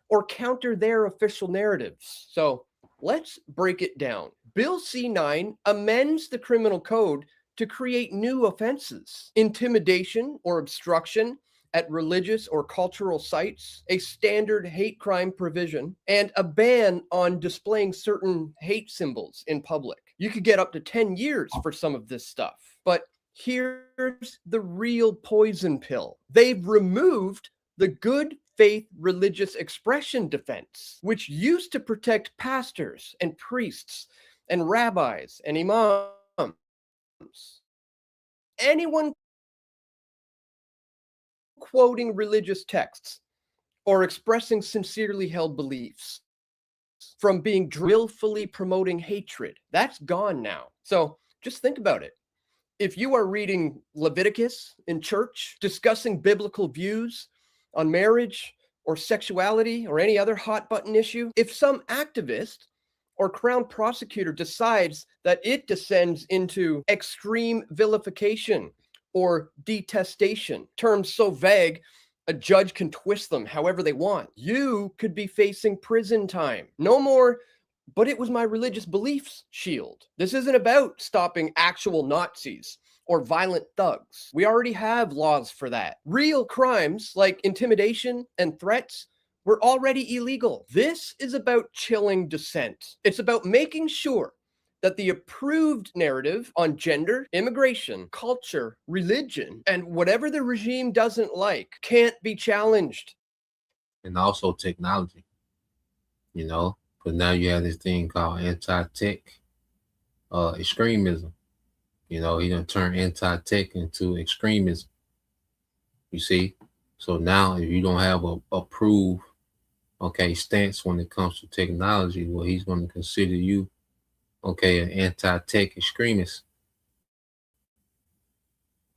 or counter their official narratives. So let's break it down. Bill C-9 amends the criminal code to create new offenses: intimidation or obstruction at religious or cultural sites, a standard hate crime provision, and a ban on displaying certain hate symbols in public. You could get up to 10 years for some of this stuff. But here's the real poison pill. They've removed the good faith religious expression defense, which used to protect pastors and priests and rabbis and imams. Anyone quoting religious texts or expressing sincerely held beliefs from being willfully promoting hatred. That's gone now. So just think about it. If you are reading Leviticus in church, discussing biblical views on marriage or sexuality or any other hot button issue, if some activist or crown prosecutor decides that it descends into extreme vilification or detestation, terms so vague a judge can twist them however they want, you could be facing prison time. No more, but it was my religious beliefs shield. This isn't about stopping actual Nazis or violent thugs. We already have laws for that. Real crimes like intimidation and threats were already illegal. This is about chilling dissent. It's about making sure that the approved narrative on gender, immigration, culture, religion, and whatever the regime doesn't like can't be challenged. And also technology, you know, but now you have this thing called anti-tech extremism. You know, he done turned anti-tech into extremism. You see? So now if you don't have a approved, okay, stance when it comes to technology, well, he's going to consider you, okay, an anti-tech extremist.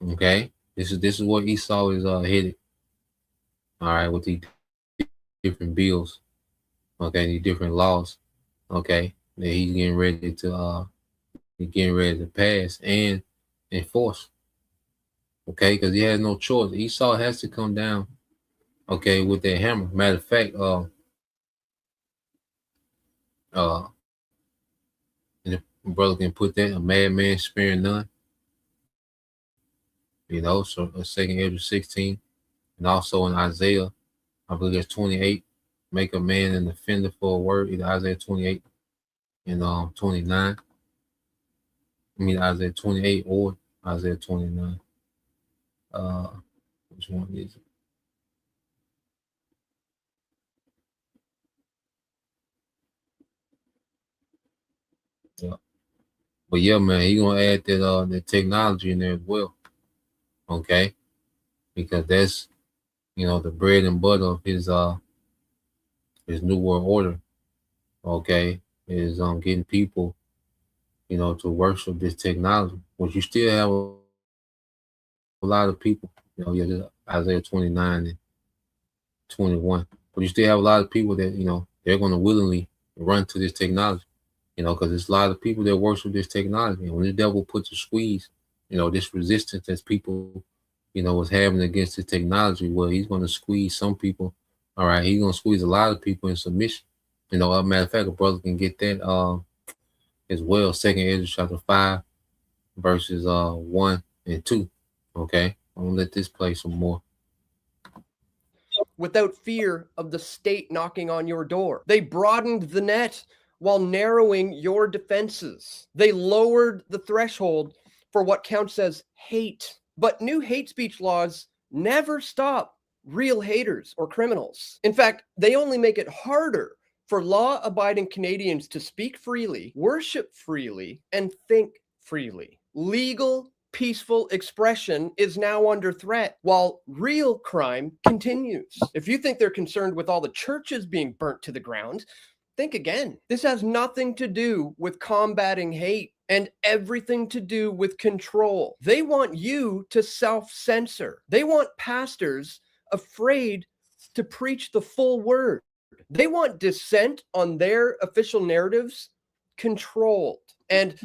Okay, this is what Esau is headed. All right, with these different bills, okay, these different laws, okay, that he's getting ready to pass and enforce. Okay, because he has no choice. Esau has to come down, okay, with that hammer. Matter of fact, and if brother can put that, a madman sparing none. You know, so 2 Ezra 16, and also in Isaiah, I believe it's 28, make a man an offender for a word, either Isaiah 28 and 29. I mean Isaiah 28 or Isaiah 29. Which one is it? Yeah. But yeah, man, he gonna add that the technology in there as well. Okay. Because that's, the bread and butter of his new world order. Okay. Is getting people, to worship this technology. Which you still have a lot of people, this Isaiah 29 and 21. But you still have a lot of people that, they're gonna willingly run to this technology. Because there's a lot of people that worship this technology. And when the devil puts a squeeze, this resistance that people, was having against this technology, well, he's going to squeeze some people. All right. He's going to squeeze a lot of people in submission. As a matter of fact, a brother can get that as well. 2nd Ezra chapter 5, verses 1 and 2. Okay. I'm going to let this play some more. Without fear of the state knocking on your door. They broadened the net while narrowing your defenses. They lowered the threshold for what counts as hate. But new hate speech laws never stop real haters or criminals. In fact, they only make it harder for law-abiding Canadians to speak freely, worship freely, and think freely. Legal, peaceful expression is now under threat, while real crime continues. If you think they're concerned with all the churches being burnt to the ground, think again. This has nothing to do with combating hate and everything to do with control. They want you to self-censor. They want pastors afraid to preach the full word. They want dissent on their official narratives controlled. And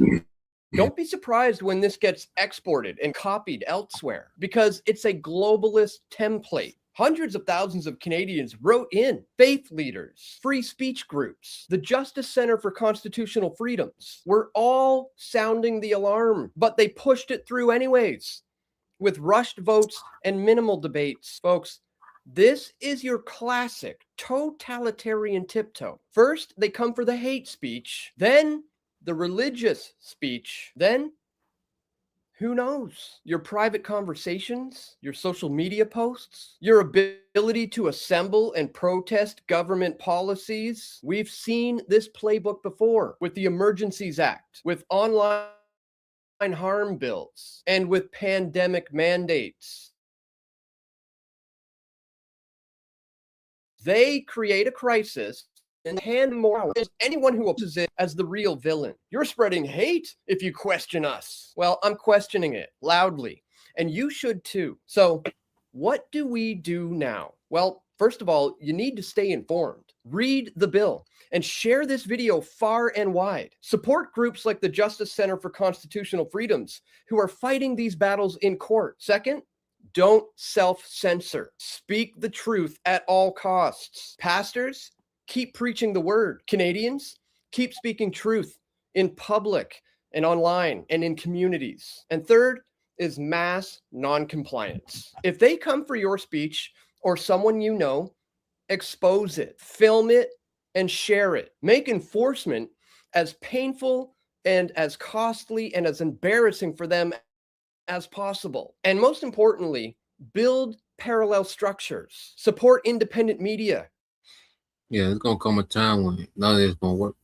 don't be surprised when this gets exported and copied elsewhere, because it's a globalist template. Hundreds of thousands of Canadians wrote in, faith leaders, free speech groups, the Justice Center for Constitutional Freedoms were all sounding the alarm, but they pushed it through anyways with rushed votes and minimal debates. Folks, this is your classic totalitarian tiptoe. First, they come for the hate speech, then the religious speech, then who knows? Your private conversations, your social media posts, your ability to assemble and protest government policies. We've seen this playbook before with the Emergencies Act, with online harm bills, and with pandemic mandates. They create a crisis and hand more to anyone who opposes it as the real villain. You're spreading hate if you question us. Well, I'm questioning it loudly, and you should too. So what do we do now? Well, first of all, you need to stay informed. Read the bill and share this video far and wide. Support groups like the Justice Center for Constitutional Freedoms who are fighting these battles in court. Second, don't self-censor. Speak the truth at all costs. Pastors, keep preaching the word. Canadians, keep speaking truth in public and online and in communities. And third is mass non-compliance. If they come for your speech or someone you know, expose it, film it, and share it. Make enforcement as painful and as costly and as embarrassing for them as possible. And most importantly, build parallel structures. Support independent media. Yeah, it's gonna come a time when none of this gonna work.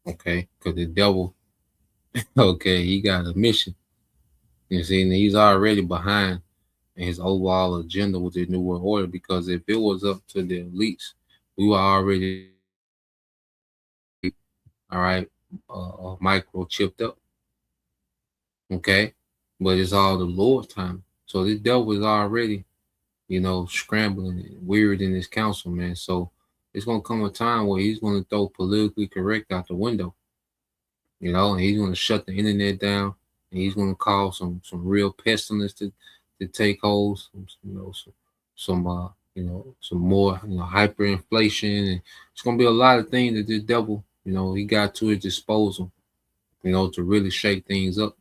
Okay, because the devil, okay, he got a mission. You see, and he's already behind in his overall agenda with the New World Order. Because if it was up to the elites, we were already, all right, microchipped up. Okay, but it's all the Lord's time. So this devil is already, scrambling and weird in his counsel, man. So it's gonna come a time where he's gonna throw politically correct out the window, and he's gonna shut the internet down, and he's gonna cause some real pestilence to take hold, some more, hyperinflation, and it's gonna be a lot of things that this devil, he got to his disposal, to really shake things up,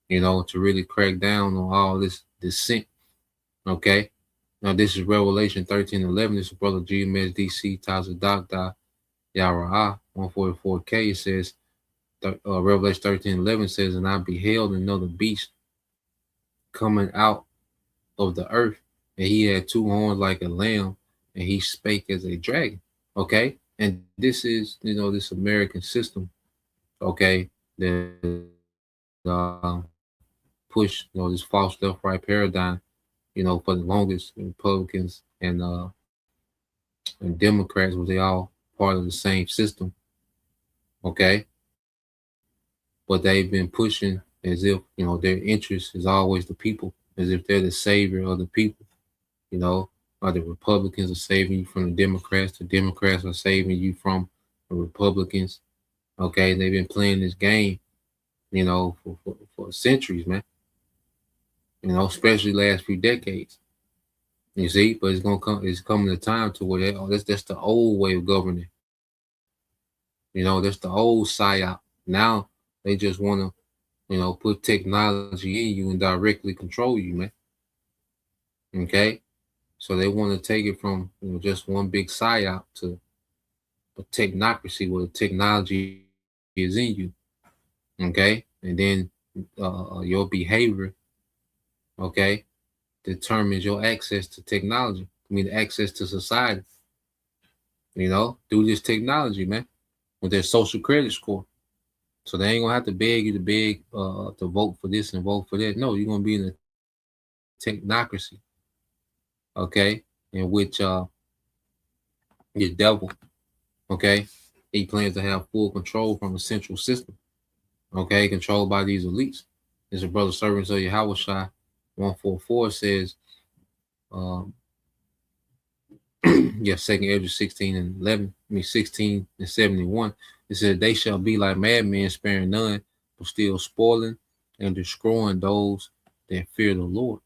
to really crack down on all this dissent. Okay. Now, this is Revelation 13:11. This is Brother GMS DC Taza Dagda Yara 144K. It says, Revelation 13:11 says, and I beheld another beast coming out of the earth, and he had two horns like a lamb, and he spake as a dragon. Okay, and this is, this American system. Okay, that push, this false left right paradigm, for the longest. Republicans and Democrats, were they all part of the same system? Okay, but they've been pushing as if their interest is always the people, as if they're the savior of the people. Or the Republicans are saving you from the Democrats are saving you from the Republicans. Okay, they've been playing this game, for centuries, man. Especially last few decades. You see, but it's coming a time to where that's the old way of governing. That's the old psyop. Now they just want to, put technology in you and directly control you, man. Okay, so they want to take it from just one big psyop to a technocracy where the technology is in you. Okay, and then your behavior, okay, determines your access to technology. Access to society. Through this technology, man, with their social credit score. So they ain't gonna have to beg you to vote for this and vote for that. No, you're gonna be in a technocracy. Okay, in which the devil, okay, he plans to have full control from the central system. Okay, controlled by these elites. There's a brother servants of Yahushua 144 says, Second Ezra 16 and 11, 16 and 71. It says, they shall be like madmen, sparing none, but still spoiling and destroying those that fear the Lord.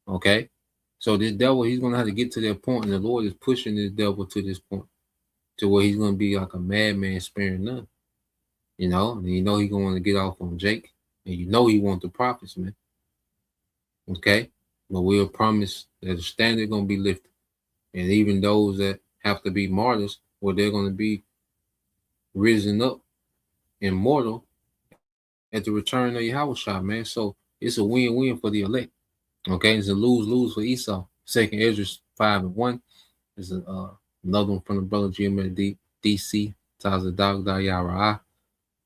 Okay, so this devil, he's gonna have to get to that point, and the Lord is pushing this devil to this point, to where he's gonna be like a madman, sparing none. And he's gonna want to get off on Jake, and he wants the prophets, man. Okay, but we'll promise that the standard gonna be lifted, and even those that have to be martyrs, where they're gonna be risen up immortal at the return of Yahushua, man. So it's a win-win for the elect. Okay, it's a lose-lose for Esau. Second Ezra 5 and 1 is another one from the brother Jim at DC. Tazadog Yara.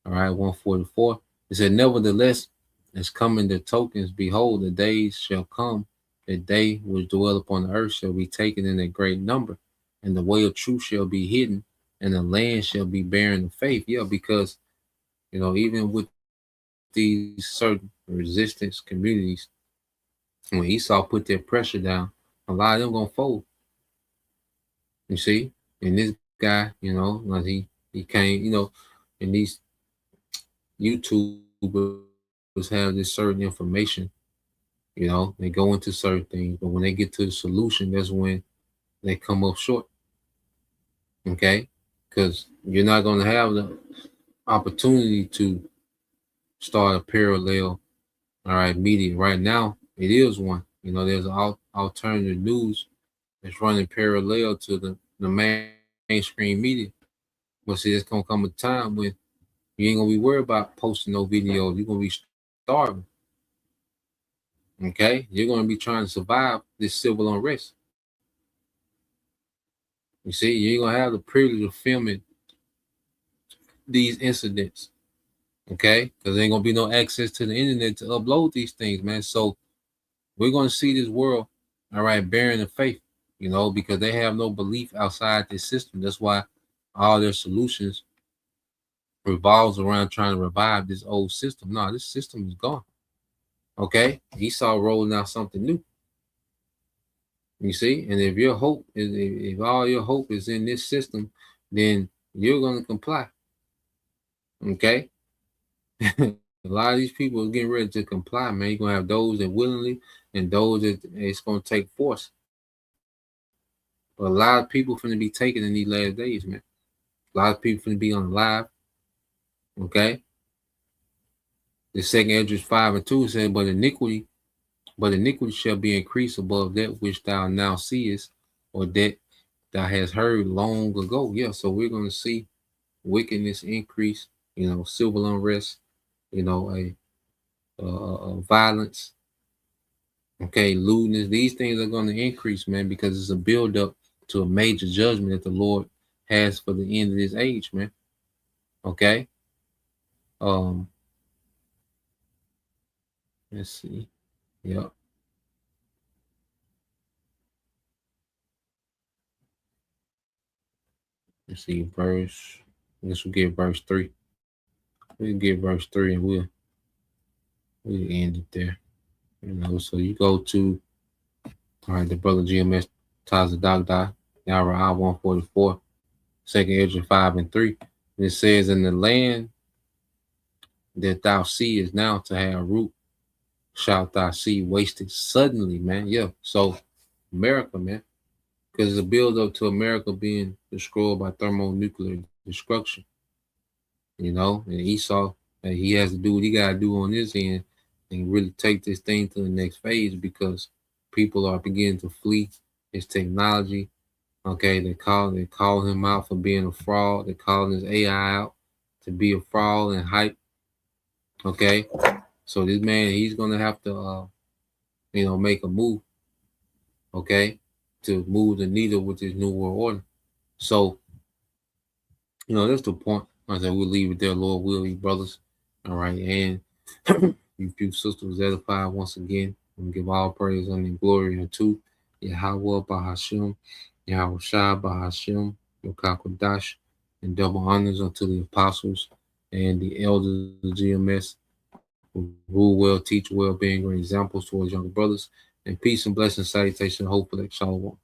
All right, 144. It said, nevertheless, as coming the tokens, behold, the days shall come, that they which dwell upon the earth shall be taken in a great number, and the way of truth shall be hidden, and the land shall be barren of faith. Yeah, because even with these certain resistance communities, when Esau put their pressure down, a lot of them gonna fold. You see, and this guy, like he came, and these YouTubers have this certain information, they go into certain things, but when they get to the solution, that's when they come up short. Okay, because you're not going to have the opportunity to start a parallel, all right, media. Right now, it is one. There's alternative news that's running parallel to the mainstream media. But see, there's going to come a time when you ain't going to be worried about posting no videos. You're going to be starving. Okay? You're going to be trying to survive this civil unrest. You see, you ain't going to have the privilege of filming these incidents. Okay? Because there ain't going to be no access to the internet to upload these things, man. So we're going to see this world, all right, bearing the faith, because they have no belief outside this system. That's why all their solutions revolves around trying to revive this old system. No, this system is gone. Okay, Esau rolling out something new. You see, and if your hope is, if all your hope is in this system, then you're going to comply. Okay, a lot of these people are getting ready to comply, man. You're going to have those that willingly and those that it's going to take force. But a lot of people finna be taken in these last days, man. A lot of people finna be on live. Okay. The second Ezra 5 and 2 said, but iniquity shall be increased above that which thou now seest, or that thou hast heard long ago. Yeah, so we're going to see wickedness increase, civil unrest, a violence, Okay, lewdness, these things are going to increase, man, because it's a build up to a major judgment that the Lord has for the end of this age, man. Okay. Let's see. Yep. Let's see, verse. Let's get verse 3. We'll get verse 3 and we'll end it there. You know, so you go to, all right, the brother GMS Tazadagda, Yara 144, 2nd Ezra 5 and 3. And it says, in the land that thou seest now to have root, shalt thou see wasted suddenly, man. Yeah. So America, man, because it's a build up to America being destroyed by thermonuclear destruction. You know, and Esau, he has to do what he got to do on this end and really take this thing to the next phase, because people are beginning to flee his technology. Okay, they call him out for being a fraud. They're calling his AI out to be a fraud and hype. Okay, so this man, he's gonna have to, make a move. Okay, to move the needle with this new world order. So, that's the point. I said we'll leave it there, Lord will, you brothers. All right, and you few sisters edified once again. And give all praise and glory unto Yahweh Bahashim, Yahweh Shai Bahashim, Yokakodash, and double honors unto the apostles and the elders of the GMS who rule well, teach well, being great examples towards younger brothers. And peace and blessings, salutation, hope for that shalom.